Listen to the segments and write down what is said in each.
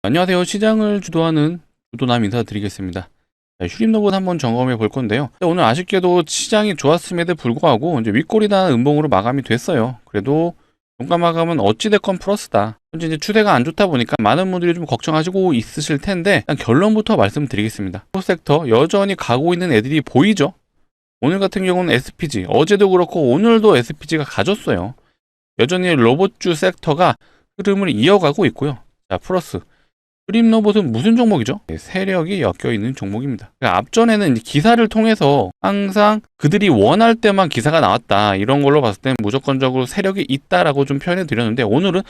안녕하세요. 시장을 주도하는 주도남 인사드리겠습니다. 휴림로봇 한번 점검해 볼 건데요. 오늘 아쉽게도 시장이 좋았음에도 불구하고 이제 윗골이나 음봉으로 마감이 됐어요. 그래도 종가 마감은 어찌됐건 플러스다. 현재 이제 추세가 안 좋다 보니까 많은 분들이 좀 걱정하시고 있으실 텐데 일단 결론부터 말씀드리겠습니다. 섹터 여전히 가고 있는 애들이 보이죠? 오늘 같은 경우는 SPG, 어제도 그렇고 오늘도 SPG가 가졌어요. 여전히 로봇주 섹터가 흐름을 이어가고 있고요. 자, 플러스 휴림로봇은 무슨 종목이죠? 세력이 엮여있는 종목입니다. 그러니까 앞전에는 기사를 통해서 항상 그들이 원할 때만 기사가 나왔다, 이런 걸로 봤을 땐 무조건적으로 세력이 있다라고 좀 표현해 드렸는데, 오늘은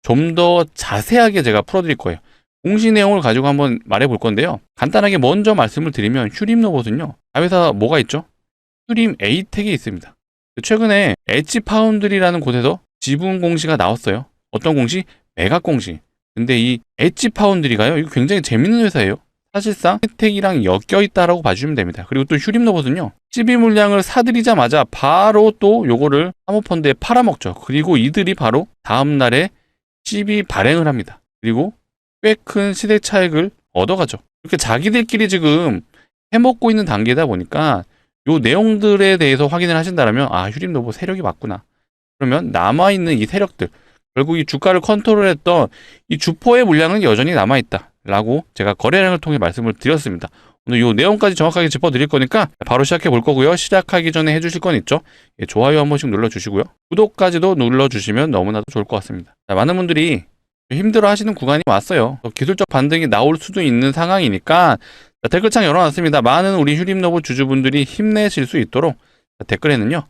좀 더 자세하게 제가 풀어드릴 거예요. 공시 내용을 가지고 한번 말해 볼 건데요. 간단하게 먼저 말씀을 드리면 휴림로봇은요, 자회사 뭐가 있죠? 휴림 에이텍이 있습니다. 최근에 엣지파운드리라는 곳에서 지분 공시가 나왔어요. 어떤 공시? 매각 공시. 근데 이 엣지파운드리가요, 이거 굉장히 재밌는 회사예요. 사실상 혜택이랑 엮여있다라고 봐주시면 됩니다. 그리고 또 휴림로봇은요, 12 물량을 사들이자마자 바로 또 요거를 사모펀드에 팔아먹죠. 그리고 이들이 바로 다음날에 12 발행을 합니다. 그리고 꽤 큰 시대 차익을 얻어가죠. 이렇게 자기들끼리 지금 해먹고 있는 단계다 보니까 요 내용들에 대해서 확인을 하신다면, 아, 휴림로봇 세력이 맞구나. 그러면 남아있는 이 세력들, 결국 이 주가를 컨트롤했던 이 주포의 물량은 여전히 남아있다 라고 제가 거래량을 통해 말씀을 드렸습니다. 오늘 이 내용까지 정확하게 짚어드릴 거니까 바로 시작해 볼 거고요. 시작하기 전에 해주실 건 있죠? 예, 좋아요 한 번씩 눌러주시고요. 구독까지도 눌러주시면 너무나도 좋을 것 같습니다. 자, 많은 분들이 힘들어 하시는 구간이 왔어요. 기술적 반등이 나올 수도 있는 상황이니까 댓글창 열어놨습니다. 많은 우리 휴림로봇 주주분들이 힘내실 수 있도록 댓글에는요,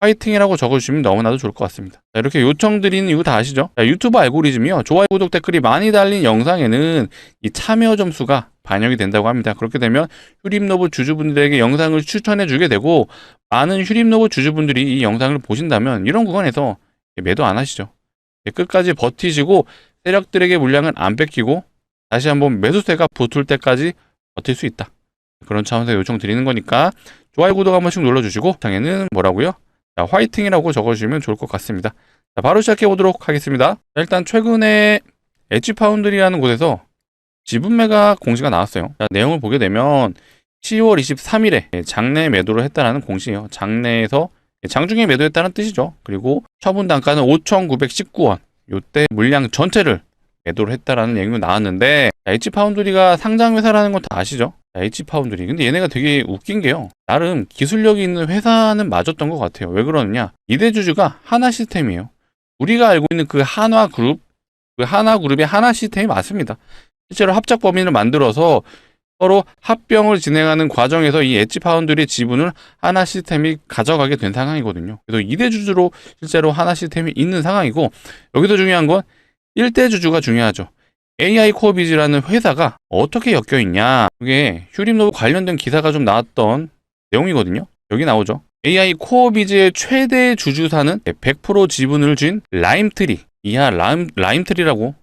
파이팅이라고 적어주시면 너무나도 좋을 것 같습니다. 자, 이렇게 요청드리는 이유 다 아시죠? 자, 유튜브 알고리즘이요, 좋아요, 구독, 댓글이 많이 달린 영상에는 이 참여 점수가 반영이 된다고 합니다. 그렇게 되면 휴림로봇 주주분들에게 영상을 추천해 주게 되고, 많은 휴림로봇 주주분들이 이 영상을 보신다면 이런 구간에서 매도 안 하시죠. 끝까지 버티시고 세력들에게 물량을 안 뺏기고 다시 한번 매수세가 붙을 때까지 버틸 수 있다. 그런 차원에서 요청 드리는 거니까 좋아요, 구독 한 번씩 눌러주시고, 장에는 뭐라고요? 자, 화이팅이라고 적어주시면 좋을 것 같습니다. 자, 바로 시작해 보도록 하겠습니다. 자, 일단 최근에 엣지파운드리라는 곳에서 지분 매각 공시가 나왔어요. 자, 내용을 보게 되면 10월 23일에 장내 매도를 했다는 공시예요. 장내에서 장중에 매도했다는 뜻이죠. 그리고 처분 단가는 5,919원. 요때 물량 전체를 매도를 했다라는 얘기가 나왔는데, 엣지파운드리가 상장회사라는 건 다 아시죠? 엣지파운드리. 근데 얘네가 되게 웃긴 게요, 나름 기술력이 있는 회사는 맞았던 것 같아요. 왜 그러느냐? 이대주주가 하나시스템이에요. 우리가 알고 있는 그 한화그룹, 그 하나그룹의 하나시스템이 맞습니다. 실제로 합작 법인을 만들어서 서로 합병을 진행하는 과정에서 이 엣지파운드리의 지분을 하나시스템이 가져가게 된 상황이거든요. 그래서 이대주주로 실제로 하나시스템이 있는 상황이고, 여기서 중요한 건 1대 주주가 중요하죠. AI 코어비즈라는 회사가 어떻게 엮여 있냐, 이게 휴림로봇 관련된 기사가 좀 나왔던 내용이거든요. 여기 나오죠. AI 코어비즈의 최대 주주사는 100% 지분을 쥔 라임트리, 이하 라임트리라고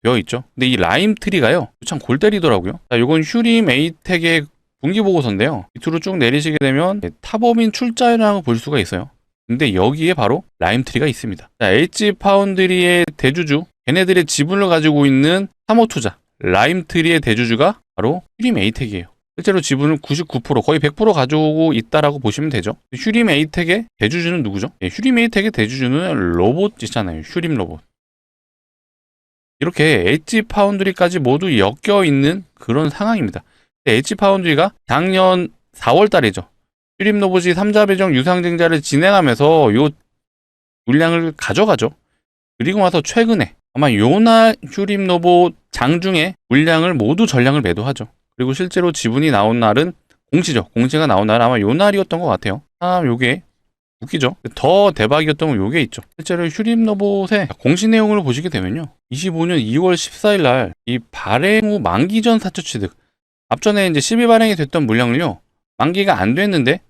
되어 있죠. 근데 이 라임트리가요, 참 골 때리더라고요. 자, 요건 휴림 에이텍의 분기보고서인데요. 밑으로 쭉 내리시게 되면 타법인 출자라고 볼 수가 있어요. 근데 여기에 바로 라임트리가 있습니다. 자, 엣지파운드리의 대주주, 걔네들의 지분을 가지고 있는 사모투자, 라임트리의 대주주가 바로 휴림 에이텍이에요. 실제로 지분을 99%, 거의 100% 가지고 있다라고 보시면 되죠. 휴림 에이텍의 대주주는 누구죠? 휴림 에이텍의 대주주는 로봇이잖아요. 휴림 로봇. 이렇게 엣지파운드리까지 모두 엮여 있는 그런 상황입니다. 엣지파운드리가 작년 4월 달이죠. 휴림로봇이 3자 배정 유상증자를 진행하면서 요 물량을 가져가죠. 그리고 나서 최근에 아마 요날 휴림로봇 장중에 물량을 모두 전량을 매도하죠. 그리고 실제로 지분이 나온 날은 공시죠. 공시가 나온 날은 아마 요 날이었던 것 같아요. 요게 웃기죠. 더 대박이었던 건 요게 있죠. 실제로 휴림로봇의 공시 내용을 보시게 되면요, 25년 2월 14일 날 이 발행 후 만기 전 사채 취득, 앞전에 이제 12 발행이 됐던 물량을요, 만기가 안 됐는데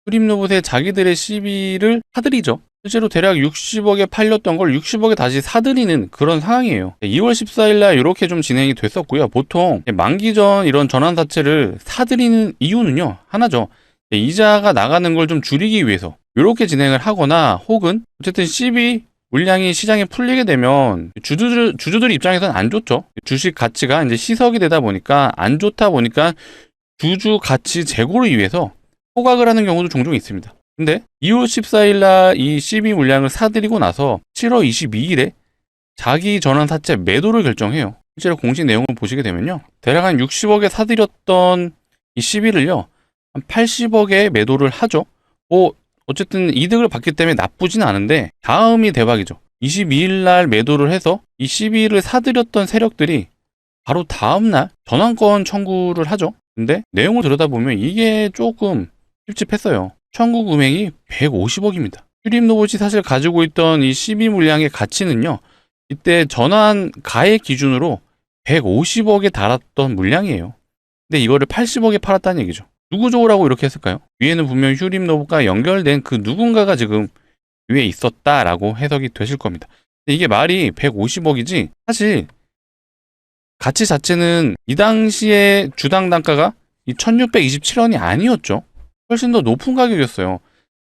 휴림로봇에 자기들의 시비를 사들이죠. 실제로 대략 60억에 팔렸던 걸 60억에 다시 사들이는 그런 상황이에요. 2월 14일 날 이렇게 좀 진행이 됐었고요. 보통 만기 전 이런 전환사채를 사들이는 이유는요, 하나죠. 이자가 나가는 걸 좀 줄이기 위해서 이렇게 진행을 하거나, 혹은 어쨌든 12 물량이 시장에 풀리게 되면 주주들 입장에서는 안 좋죠. 주식 가치가 이제 희석이 되다 보니까 안 좋다 보니까 주주 가치 제고를 위해서 포각을 하는 경우도 종종 있습니다. 근데 2월 14일 날 이 CB 물량을 사들이고 나서 7월 22일에 자기 전환 사채 매도를 결정해요. 실제로 공식 내용을 보시게 되면요. 대략 한 60억에 사들였던 이 CB를요. 한 80억에 매도를 하죠. 어쨌든 이득을 받기 때문에 나쁘진 않은데 다음이 대박이죠. 22일 날 매도를 해서 이 CB를 사들였던 세력들이 바로 다음날 전환권 청구를 하죠. 근데 내용을 들여다보면 이게 조금 찝찝했어요. 청구 금액이 150억입니다. 휴림로봇이 사실 가지고 있던 이 CB 물량의 가치는요. 이때 전환 가액 기준으로 150억에 달았던 물량이에요. 근데 이거를 80억에 팔았다는 얘기죠. 누구 좋으라고 이렇게 했을까요? 위에는 분명 휴림로봇과 연결된 그 누군가가 지금 위에 있었다라고 해석이 되실 겁니다. 근데 이게 말이 150억이지 사실 가치 자체는 이 당시에 주당 단가가 이 1627원이 아니었죠. 훨씬 더 높은 가격이었어요.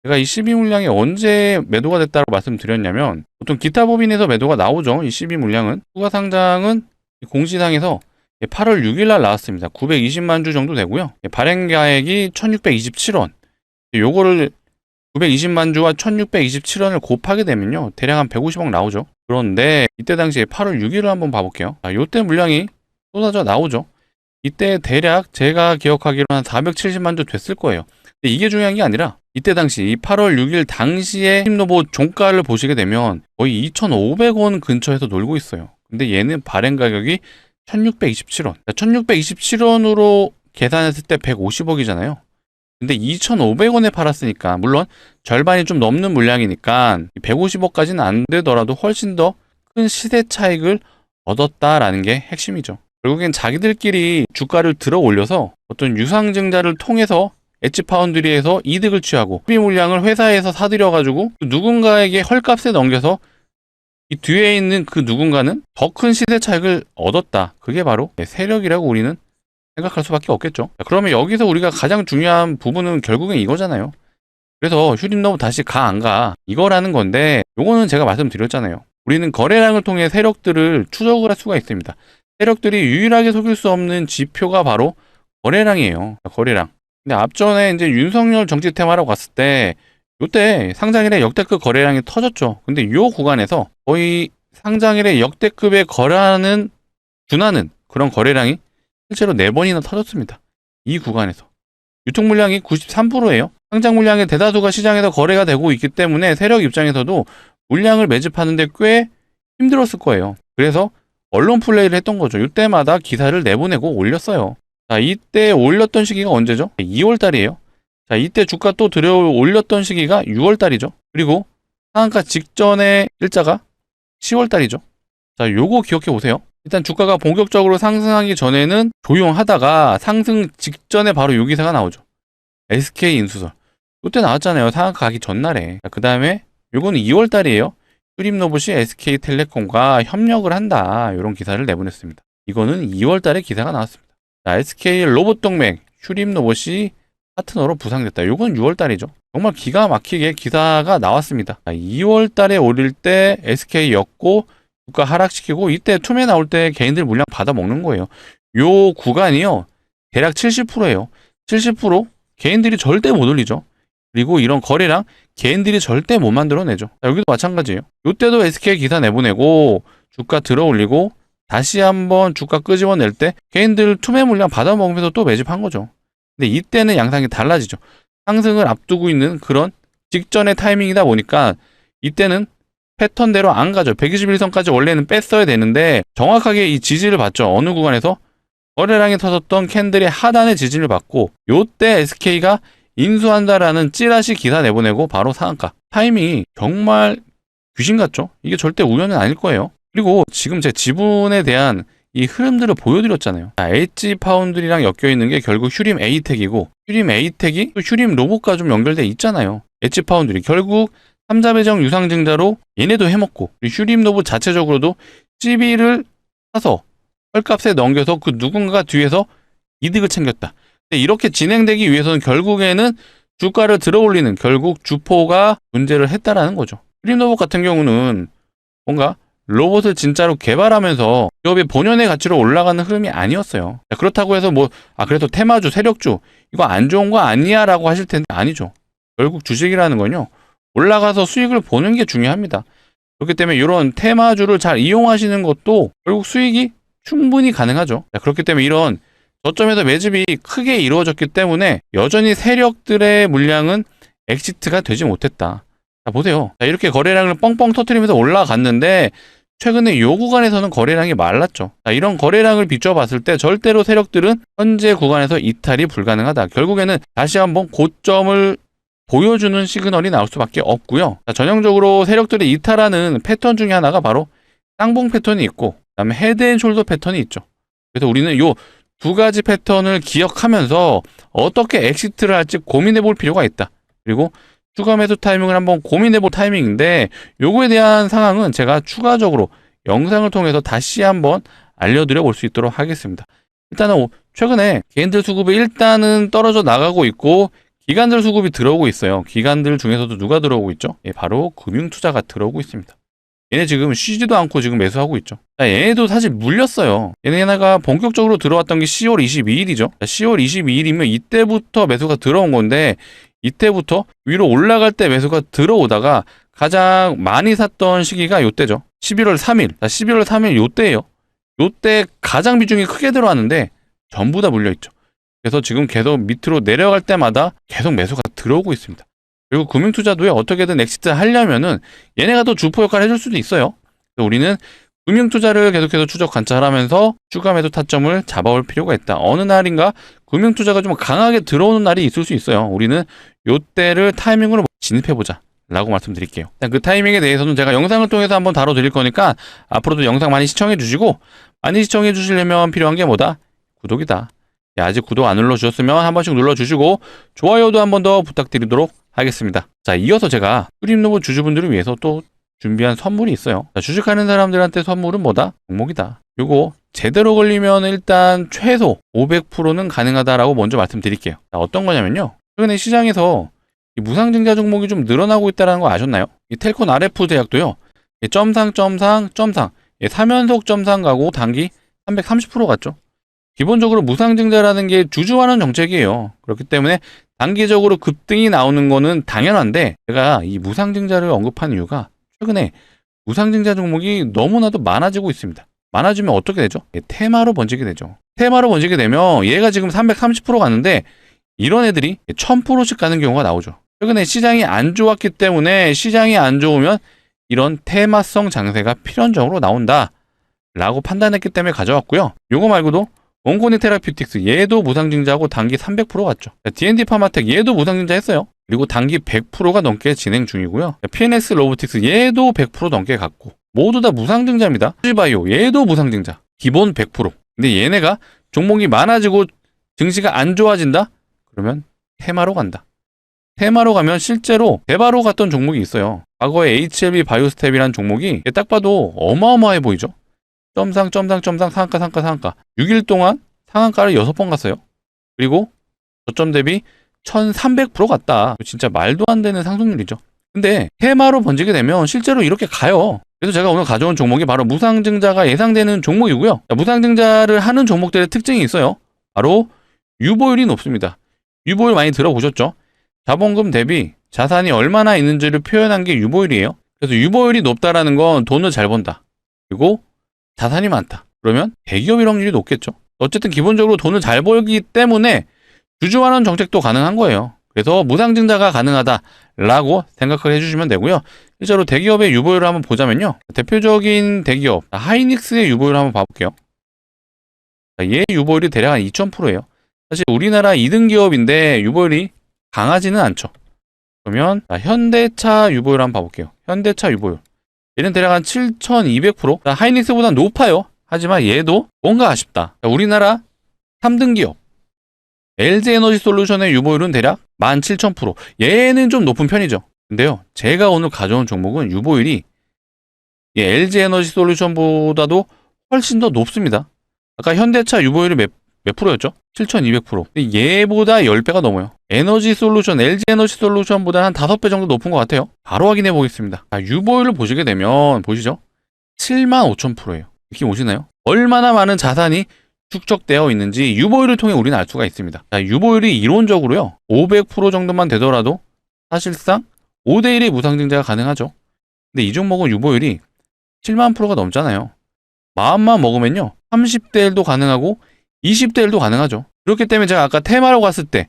제가 이 12 물량이 언제 매도가 됐다고 말씀드렸냐면 보통 기타 법인에서 매도가 나오죠. 이 12 물량은 추가 상장은 공시상에서 8월 6일 날 나왔습니다. 920만 주 정도 되고요. 발행 가액이 1627원. 요거를 920만 주와 1627원을 곱하게 되면요. 대략 한 150억 나오죠. 그런데 이때 당시에 8월 6일을 한번 봐볼게요. 요때 물량이 쏟아져 나오죠. 이때 대략 제가 기억하기로는 한 470만 주 됐을 거예요. 근데 이게 중요한 게 아니라 이때 당시 이 8월 6일 당시에 휴림로봇 종가를 보시게 되면 거의 2,500원 근처에서 놀고 있어요. 근데 얘는 발행 가격이 1627원. 1627원으로 계산했을 때 150억이잖아요. 근데 2,500원에 팔았으니까 물론 절반이 좀 넘는 물량이니까 150억까지는 안 되더라도 훨씬 더 큰 시세 차익을 얻었다라는 게 핵심이죠. 결국엔 자기들끼리 주가를 들어 올려서 어떤 유상증자를 통해서 엣지 파운드리에서 이득을 취하고 소비 물량을 회사에서 사들여가지고 누군가에게 헐값에 넘겨서 이 뒤에 있는 그 누군가는 더 큰 시세 차익을 얻었다. 그게 바로 세력이라고 우리는 생각할 수밖에 없겠죠. 그러면 여기서 우리가 가장 중요한 부분은 결국엔 이거잖아요. 그래서 휴림로봇 다시 가 안 가 이거라는 건데 요거는 제가 말씀드렸잖아요. 우리는 거래량을 통해 세력들을 추적을 할 수가 있습니다. 세력들이 유일하게 속일 수 없는 지표가 바로 거래량이에요. 거래량. 근데 앞전에 이제 윤석열 정치 테마라고 갔을 때 요때 상장일에 역대급 거래량이 터졌죠. 근데 요 구간에서 거의 상장일에 역대급의 거래하는 준하는 그런 거래량이 실제로 4번이나 터졌습니다. 이 구간에서. 유통 물량이 93%예요. 상장 물량의 대다수가 시장에서 거래가 되고 있기 때문에 세력 입장에서도 물량을 매집하는데 꽤 힘들었을 거예요. 그래서 언론 플레이를 했던 거죠. 이때마다 기사를 내보내고 올렸어요. 자, 이때 올렸던 시기가 언제죠? 2월 달이에요. 자, 이때 주가 또 들여 올렸던 시기가 6월 달이죠. 그리고 상한가 직전의 일자가 10월 달이죠. 자, 요거 기억해 보세요. 일단 주가가 본격적으로 상승하기 전에는 조용하다가 상승 직전에 바로 요 기사가 나오죠. SK 인수설. 이때 나왔잖아요. 상한가 가기 전날에. 그 다음에 요거는 2월 달이에요. 휴림로봇이 SK텔레콤과 협력을 한다. 이런 기사를 내보냈습니다. 이거는 2월 달에 기사가 나왔습니다. 자, SK 로봇동맹 휴림로봇이 파트너로 부상됐다. 요건 6월 달이죠. 정말 기가 막히게 기사가 나왔습니다. 2월 달에 올릴 때 SK였고 주가 하락시키고 이때 투매 나올 때 개인들 물량 받아 먹는 거예요. 요 구간이요. 대략 70%예요. 70% 개인들이 절대 못 올리죠. 그리고 이런 거래량 개인들이 절대 못 만들어내죠. 자, 여기도 마찬가지예요. 이때도 SK 기사 내보내고 주가 들어 올리고 다시 한번 주가 끄집어낼 때 개인들 투매 물량 받아 먹으면서 또 매집한 거죠. 근데 이때는 양상이 달라지죠. 상승을 앞두고 있는 그런 직전의 타이밍이다 보니까 이때는 패턴대로 안 가죠. 121선까지 원래는 뺐어야 되는데 정확하게 이 지지를 받죠. 어느 구간에서 거래량이 터졌던 캔들의 하단의 지지를 받고 요때 SK가 인수한다라는 찌라시 기사 내보내고 바로 상한가. 타이밍이 정말 귀신 같죠? 이게 절대 우연은 아닐 거예요. 그리고 지금 제 지분에 대한 이 흐름들을 보여드렸잖아요. 엣지 파운드리랑 엮여있는 게 결국 휴림 에이텍이고 휴림 에이텍이 또 휴림 로봇과 좀 연결돼 있잖아요. 엣지 파운드리 결국 3자 배정 유상증자로 얘네도 해먹고 휴림 로봇 자체적으로도 CB를 사서 헐값에 넘겨서 그 누군가가 뒤에서 이득을 챙겼다. 근데 이렇게 진행되기 위해서는 결국에는 주가를 들어올리는 결국 주포가 존재를 했다라는 거죠. 슈림로봇 같은 경우는 뭔가 로봇을 진짜로 개발하면서 기업의 본연의 가치로 올라가는 흐름이 아니었어요. 그렇다고 해서 그래도 테마주, 세력주 이거 안 좋은 거 아니야 라고 하실 텐데 아니죠. 결국 주식이라는 건요, 올라가서 수익을 보는 게 중요합니다. 그렇기 때문에 이런 테마주를 잘 이용하시는 것도 결국 수익이 충분히 가능하죠. 그렇기 때문에 이런 저점에서 매집이 크게 이루어졌기 때문에 여전히 세력들의 물량은 엑시트가 되지 못했다. 자, 보세요. 자, 이렇게 거래량을 뻥뻥 터트리면서 올라갔는데 최근에 이 구간에서는 거래량이 말랐죠. 자, 이런 거래량을 비춰봤을 때 절대로 세력들은 현재 구간에서 이탈이 불가능하다. 결국에는 다시 한번 고점을 보여주는 시그널이 나올 수밖에 없고요. 자, 전형적으로 세력들이 이탈하는 패턴 중에 하나가 바로 쌍봉 패턴이 있고, 그다음에 헤드앤숄더 패턴이 있죠. 그래서 우리는 이 두 가지 패턴을 기억하면서 어떻게 엑시트를 할지 고민해 볼 필요가 있다. 그리고 추가 매수 타이밍을 한번 고민해 볼 타이밍인데, 요거에 대한 상황은 제가 추가적으로 영상을 통해서 다시 한번 알려드려 볼 수 있도록 하겠습니다. 일단은 최근에 개인들 수급이 일단은 떨어져 나가고 있고 기관들 수급이 들어오고 있어요. 기관들 중에서도 누가 들어오고 있죠? 바로 금융투자가 들어오고 있습니다. 얘네 지금 쉬지도 않고 지금 매수하고 있죠. 자, 얘네도 사실 물렸어요. 얘네가 본격적으로 들어왔던 게 10월 22일이죠. 10월 22일이면 이때부터 매수가 들어온 건데, 이때부터 위로 올라갈 때 매수가 들어오다가 가장 많이 샀던 시기가 요때죠. 11월 3일. 자, 11월 3일 요때예요. 요때 가장 비중이 크게 들어왔는데 전부 다 물려있죠. 그래서 지금 계속 밑으로 내려갈 때마다 계속 매수가 들어오고 있습니다. 그리고 금융투자도에 어떻게든 엑시트 하려면은 얘네가 또 주포 역할을 해줄 수도 있어요. 그래서 우리는 금융투자를 계속해서 추적 관찰하면서 추가 매도 타점을 잡아올 필요가 있다. 어느 날인가 금융투자가 좀 강하게 들어오는 날이 있을 수 있어요. 우리는 요때를 타이밍으로 진입해보자 라고 말씀드릴게요. 그 타이밍에 대해서는 제가 영상을 통해서 한번 다뤄드릴 거니까 앞으로도 영상 많이 시청해 주시고, 많이 시청해 주시려면 필요한 게 뭐다? 구독이다. 아직 구독 안 눌러주셨으면 한 번씩 눌러주시고 좋아요도 한 번 더 부탁드리도록 하겠습니다. 자, 이어서 제가 슈림로봇 주주분들을 위해서 또 준비한 선물이 있어요. 자, 주식하는 사람들한테 선물은 뭐다? 종목이다. 요거 제대로 걸리면 일단 최소 500%는 가능하다라고 먼저 말씀드릴게요. 자, 어떤 거냐면요, 최근에 시장에서 이 무상증자 종목이 좀 늘어나고 있다는 거 아셨나요? 이 텔콘 RF 제약도요, 점상 3연속 점상 가고 단기 330% 갔죠. 기본적으로 무상증자라는 게 주주환원 정책이에요. 그렇기 때문에 단기적으로 급등이 나오는 거는 당연한데, 제가 이 무상증자를 언급한 이유가 최근에 무상증자 종목이 너무나도 많아지고 있습니다. 많아지면 어떻게 되죠? 테마로 번지게 되죠. 테마로 번지게 되면 얘가 지금 330% 갔는데 이런 애들이 1000%씩 가는 경우가 나오죠. 최근에 시장이 안 좋았기 때문에, 시장이 안 좋으면 이런 테마성 장세가 필연적으로 나온다 라고 판단했기 때문에 가져왔고요. 요거 말고도 온코니 테라퓨틱스 얘도 무상증자하고 단기 300% 갔죠. D&D 파마텍 얘도 무상증자 했어요. 그리고 단기 100%가 넘게 진행 중이고요. PNS 로보틱스 얘도 100% 넘게 갔고 모두 다 무상증자입니다. 수지바이오 얘도 무상증자. 기본 100%. 근데 얘네가 종목이 많아지고 증시가 안 좋아진다? 그러면 테마로 간다. 테마로 가면 실제로 대바로 갔던 종목이 있어요. 과거에 HLB 바이오스텝이라는 종목이 딱 봐도 어마어마해 보이죠. 점상 상한가 6일 동안 상한가를 6번 갔어요. 그리고 저점 대비 1300% 갔다. 진짜 말도 안 되는 상승률이죠. 근데 테마로 번지게 되면 실제로 이렇게 가요. 그래서 제가 오늘 가져온 종목이 바로 무상증자가 예상되는 종목이고요. 무상증자를 하는 종목들의 특징이 있어요. 바로 유보율이 높습니다. 유보율 많이 들어보셨죠? 자본금 대비 자산이 얼마나 있는지를 표현한 게 유보율이에요. 그래서 유보율이 높다라는 건 돈을 잘 번다. 그리고 자산이 많다. 그러면 대기업일 확률이 높겠죠. 어쨌든 기본적으로 돈을 잘 벌기 때문에 주주환원 정책도 가능한 거예요. 그래서 무상증자가 가능하다라고 생각을 해주시면 되고요. 실제로 대기업의 유보율을 한번 보자면요. 대표적인 대기업 하이닉스의 유보율을 한번 봐볼게요. 얘 유보율이 대략 한 2000%예요. 사실 우리나라 2등 기업인데 유보율이 강하지는 않죠. 그러면 현대차 유보율 한번 봐볼게요. 현대차 유보율. 얘는 대략 한 7200%. 하이닉스보다 높아요. 하지만 얘도 뭔가 아쉽다. 우리나라 3등 기업 LG에너지솔루션의 유보율은 대략 17000%. 얘는 좀 높은 편이죠. 근데요, 제가 오늘 가져온 종목은 유보율이 LG에너지솔루션보다도 훨씬 더 높습니다. 아까 현대차 유보율이 몇 프로였죠? 7,200%. 얘보다 10배가 넘어요. 에너지 솔루션, LG 에너지 솔루션보다 한 5배 정도 높은 것 같아요. 바로 확인해 보겠습니다. 유보율을 보시게 되면 보시죠. 75,000%예요. 느낌 오시나요? 얼마나 많은 자산이 축적되어 있는지 유보율을 통해 우리는 알 수가 있습니다. 유보율이 이론적으로요. 500% 정도만 되더라도 사실상 5대1의 무상증자가 가능하죠. 근데 이 종목은 유보율이 7만 프로가 넘잖아요. 마음만 먹으면요. 30대 1도 가능하고 20대 1도 가능하죠. 그렇기 때문에 제가 아까 테마로 갔을 때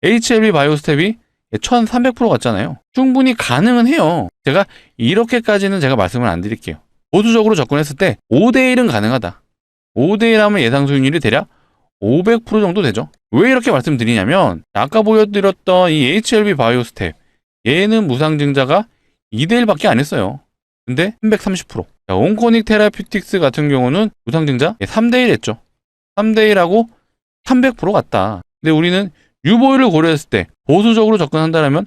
HLB 바이오스텝이 1300% 갔잖아요. 충분히 가능은 해요. 제가 이렇게까지는 제가 말씀을 안 드릴게요. 보수적으로 접근했을 때 5대1은 가능하다. 5대1 하면 예상 수익률이 대략 500% 정도 되죠. 왜 이렇게 말씀드리냐면 아까 보여드렸던 이 HLB 바이오스텝 얘는 무상증자가 2대1밖에 안 했어요. 근데 330%. 온코닉 테라피틱스 같은 경우는 무상증자 3대1 했죠. 3대1하고 300% 갔다. 근데 우리는 유보율을 고려했을 때 보수적으로 접근한다면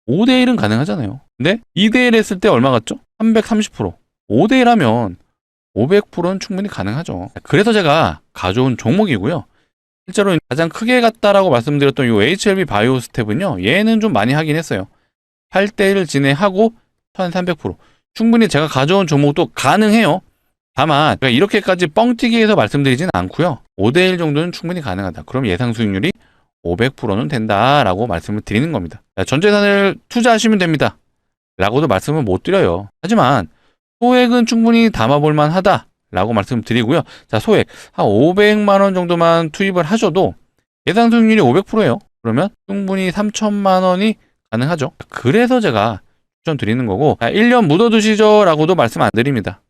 5대1은 가능하잖아요. 근데 2대1 했을 때 얼마 갔죠? 330%. 5대1 하면 500%는 충분히 가능하죠. 그래서 제가 가져온 종목이고요. 실제로 가장 크게 갔다라고 말씀드렸던 이 HLB 바이오스텝은요. 얘는 좀 많이 하긴 했어요. 8대1을 진행하고 1300%. 충분히 제가 가져온 종목도 가능해요. 다만 이렇게까지 뻥튀기 해서 말씀드리진 않고요. 5대1 정도는 충분히 가능하다. 그럼 예상 수익률이 500%는 된다라고 말씀을 드리는 겁니다. 전재산을 투자하시면 됩니다. 라고도 말씀을 못 드려요. 하지만 소액은 충분히 담아볼 만하다 라고 말씀드리고요. 자, 소액 한 500만 원 정도만 투입을 하셔도 예상 수익률이 500%예요. 그러면 충분히 3천만 원이 가능하죠. 그래서 제가 추천드리는 거고 1년 묻어두시죠 라고도 말씀 안 드립니다.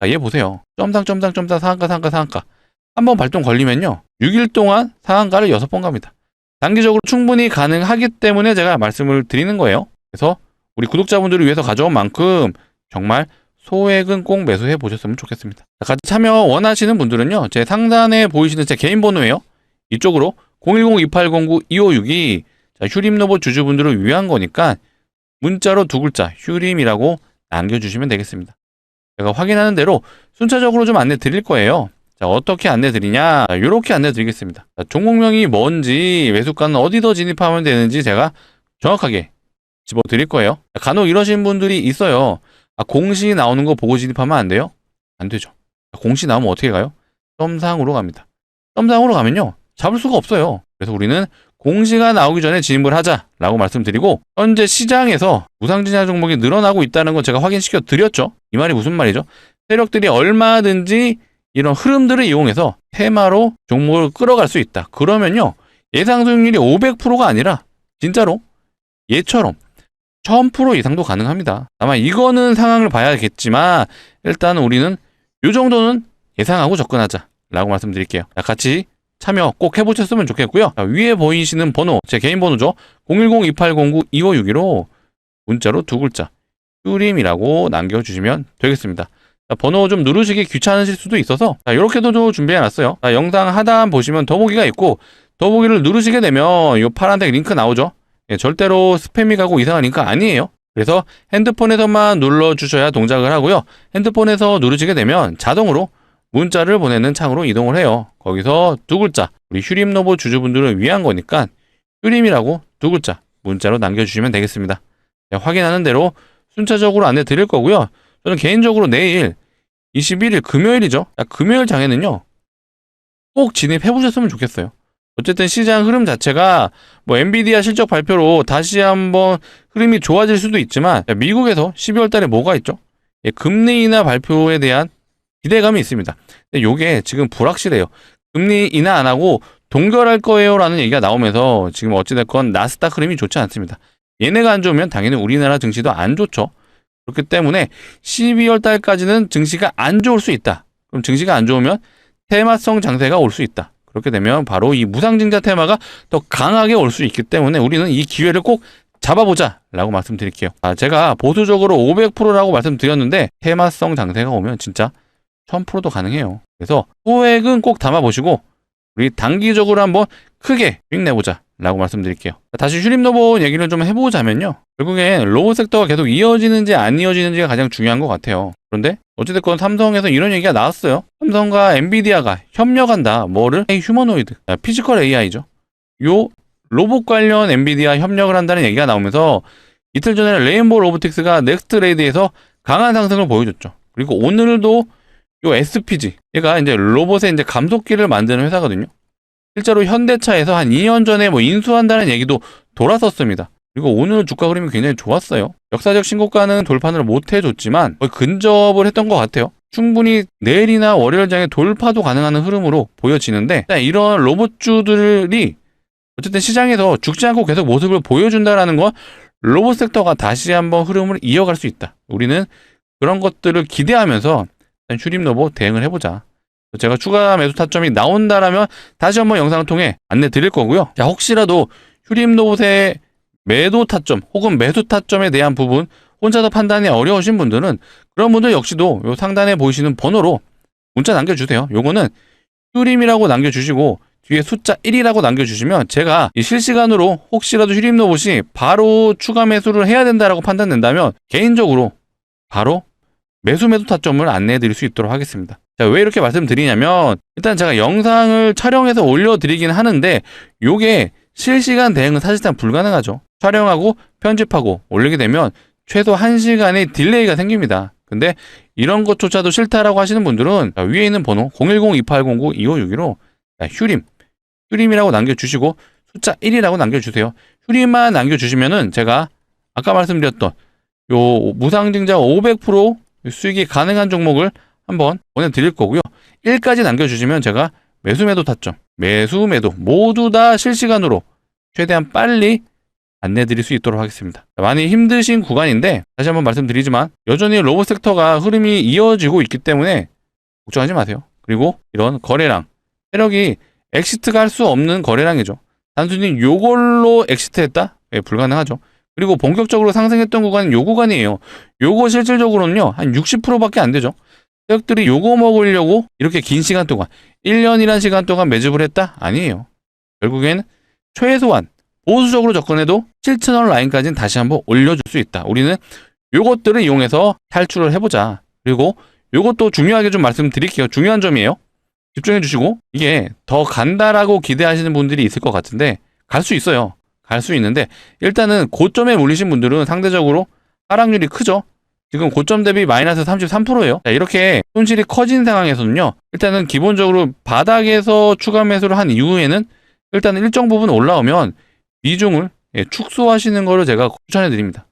얘 보세요. 점상 상한가 한번 발동 걸리면요 6일 동안 상한가를 6번 갑니다. 단기적으로 충분히 가능하기 때문에 제가 말씀을 드리는 거예요. 그래서 우리 구독자분들을 위해서 가져온 만큼 정말 소액은 꼭 매수해 보셨으면 좋겠습니다. 같이 참여 원하시는 분들은요 제 상단에 보이시는 제 개인 번호예요. 이쪽으로 010-2809-2562 휴림로봇 주주분들을 위한 거니까 문자로 2글자 휴림이라고 남겨주시면 되겠습니다. 제가 확인하는 대로 순차적으로 좀 안내 드릴 거예요. 자, 어떻게 안내 드리냐? 이렇게 안내 드리겠습니다. 자, 종목명이 뭔지, 매수가는 어디서 진입하면 되는지 제가 정확하게 집어 드릴 거예요. 자, 간혹 이러신 분들이 있어요. 공시 나오는 거 보고 진입하면 안 돼요? 안 되죠. 공시 나오면 어떻게 가요? 점상으로 갑니다. 점상으로 가면요. 잡을 수가 없어요. 그래서 우리는 공시가 나오기 전에 진입을 하자라고 말씀드리고 현재 시장에서 무상증자 종목이 늘어나고 있다는 거 제가 확인시켜 드렸죠. 이 말이 무슨 말이죠? 세력들이 얼마든지 이런 흐름들을 이용해서 테마로 종목을 끌어갈 수 있다. 그러면요. 예상 수익률이 500%가 아니라 진짜로 얘처럼 1000% 이상도 가능합니다. 아마 이거는 상황을 봐야겠지만 일단 우리는 이 정도는 예상하고 접근하자라고 말씀드릴게요. 같이 참여 꼭 해보셨으면 좋겠고요. 위에 보이시는 번호, 제 개인 번호죠. 010-2809-2562로 문자로 2글자 휴림이라고 남겨주시면 되겠습니다. 번호 좀 누르시기 귀찮으실 수도 있어서 이렇게도 좀 준비해놨어요. 영상 하단 보시면 더보기가 있고 더보기를 누르시게 되면 이 파란색 링크 나오죠. 절대로 스팸이 가고 이상한 링크 아니에요. 그래서 핸드폰에서만 눌러주셔야 동작을 하고요. 핸드폰에서 누르시게 되면 자동으로 문자를 보내는 창으로 이동을 해요. 거기서 2글자 우리 휴림로봇 주주분들을 위한 거니까 휴림이라고 2글자 문자로 남겨주시면 되겠습니다. 확인하는 대로 순차적으로 안내 드릴 거고요. 저는 개인적으로 내일 21일 금요일이죠. 금요일 장에는요. 꼭 진입해 보셨으면 좋겠어요. 어쨌든 시장 흐름 자체가 뭐 엔비디아 실적 발표로 다시 한번 흐름이 좋아질 수도 있지만 미국에서 12월 달에 뭐가 있죠? 금리 인하 발표에 대한 기대감이 있습니다. 근데 요게 지금 불확실해요. 금리 인하 안 하고 동결할 거예요 라는 얘기가 나오면서 지금 어찌됐건 나스닥 흐름이 좋지 않습니다. 얘네가 안 좋으면 당연히 우리나라 증시도 안 좋죠. 그렇기 때문에 12월 달까지는 증시가 안 좋을 수 있다. 그럼 증시가 안 좋으면 테마성 장세가 올 수 있다. 그렇게 되면 바로 이 무상증자 테마가 더 강하게 올 수 있기 때문에 우리는 이 기회를 꼭 잡아보자 라고 말씀드릴게요. 제가 보수적으로 500%라고 말씀드렸는데 테마성 장세가 오면 진짜 1000%도 가능해요. 그래서 소액은 꼭 담아보시고 우리 단기적으로 한번 크게 수익 내보자 라고 말씀드릴게요. 다시 휴림 로봇 얘기를 좀 해보자면요, 결국엔 로봇 섹터가 계속 이어지는지 안 이어지는지가 가장 중요한 것 같아요. 그런데 어찌됐건 삼성에서 이런 얘기가 나왔어요. 삼성과 엔비디아가 협력한다. 뭐를? 휴머노이드, 피지컬 AI죠. 요 로봇 관련 엔비디아 협력을 한다는 얘기가 나오면서 이틀 전에 레인보우 로보틱스가 넥스트 레이드에서 강한 상승을 보여줬죠. 그리고 오늘도 요 SPG, 얘가 이제 로봇의 이제 감속기를 만드는 회사거든요. 실제로 현대차에서 한 2년 전에 뭐 인수한다는 얘기도 돌았었습니다. 그리고 오늘 주가 흐름이 굉장히 좋았어요. 역사적 신고가는 돌파를 못 해줬지만 거의 근접을 했던 것 같아요. 충분히 내일이나 월요일 장에 돌파도 가능한 흐름으로 보여지는데, 이런 로봇주들이 어쨌든 시장에서 죽지 않고 계속 모습을 보여준다라는 건 로봇 섹터가 다시 한번 흐름을 이어갈 수 있다. 우리는 그런 것들을 기대하면서 일단 휴림 로봇 대응을 해보자. 제가 추가 매수 타점이 나온다라면 다시 한번 영상을 통해 안내 드릴 거고요. 자, 혹시라도 휴림 로봇의 매도 타점 혹은 매수 타점에 대한 부분 혼자서 판단이 어려우신 분들은, 그런 분들 역시도 요 상단에 보이시는 번호로 문자 남겨주세요. 요거는 휴림이라고 남겨주시고 뒤에 숫자 1이라고 남겨주시면 제가 이 실시간으로 혹시라도 휴림 로봇이 바로 추가 매수를 해야 된다라고 판단된다면 개인적으로 바로 매수 타점을 안내해 드릴 수 있도록 하겠습니다. 자, 왜 이렇게 말씀드리냐면, 일단 제가 영상을 촬영해서 올려드리긴 하는데 요게 실시간 대응은 사실상 불가능하죠. 촬영하고 편집하고 올리게 되면 최소 1시간의 딜레이가 생깁니다. 근데 이런 것조차도 싫다라고 하시는 분들은 위에 있는 번호 010-2809-2561로 휴림이라고 남겨주시고 숫자 1이라고 남겨주세요. 휴림만 남겨주시면은 제가 아까 말씀드렸던 요 무상증자 500% 수익이 가능한 종목을 한번 보내드릴 거고요. 1까지 남겨주시면 제가 매도 타점, 매도 모두 다 실시간으로 최대한 빨리 안내드릴 수 있도록 하겠습니다. 많이 힘드신 구간인데 다시 한번 말씀드리지만 여전히 로봇 섹터가 흐름이 이어지고 있기 때문에 걱정하지 마세요. 그리고 이런 거래량, 세력이 엑시트가 할 수 없는 거래량이죠. 단순히 요걸로 엑시트했다? 예, 불가능하죠. 그리고 본격적으로 상승했던 구간은 요 구간이에요. 요거 실질적으로는요 한 60%밖에 안 되죠. 세력들이 요거 먹으려고 이렇게 긴 시간 동안 1년이란 시간 동안 매집을 했다? 아니에요. 결국엔 최소한 보수적으로 접근해도 7,000원 라인까지는 다시 한번 올려줄 수 있다. 우리는 요것들을 이용해서 탈출을 해보자. 그리고 요것도 중요하게 좀 말씀드릴게요. 중요한 점이에요. 집중해 주시고, 이게 더 간다라고 기대하시는 분들이 있을 것 같은데 갈 수 있어요. 갈 수 있는데 일단은 고점에 몰리신 분들은 상대적으로 하락률이 크죠. 지금 고점 대비 마이너스 33%예요. 자, 이렇게 손실이 커진 상황에서는요, 일단은 기본적으로 바닥에서 추가 매수를 한 이후에는 일단은 일정 부분 올라오면 비중을 축소하시는 거를 제가 추천해 드립니다.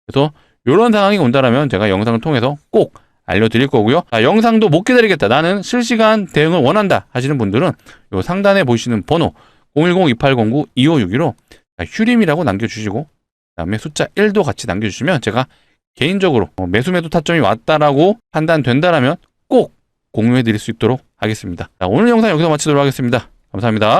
그래서 이런 상황이 온다라면 제가 영상을 통해서 꼭 알려드릴 거고요. 자, 영상도 못 기다리겠다, 나는 실시간 대응을 원한다 하시는 분들은 요 상단에 보이시는 번호 010-2809-2561로 휴림이라고 남겨주시고 그다음에 숫자 1도 같이 남겨주시면 제가 개인적으로 매도 타점이 왔다라고 판단된다라면 꼭 공유해 드릴 수 있도록 하겠습니다. 자, 오늘 영상 여기서 마치도록 하겠습니다. 감사합니다.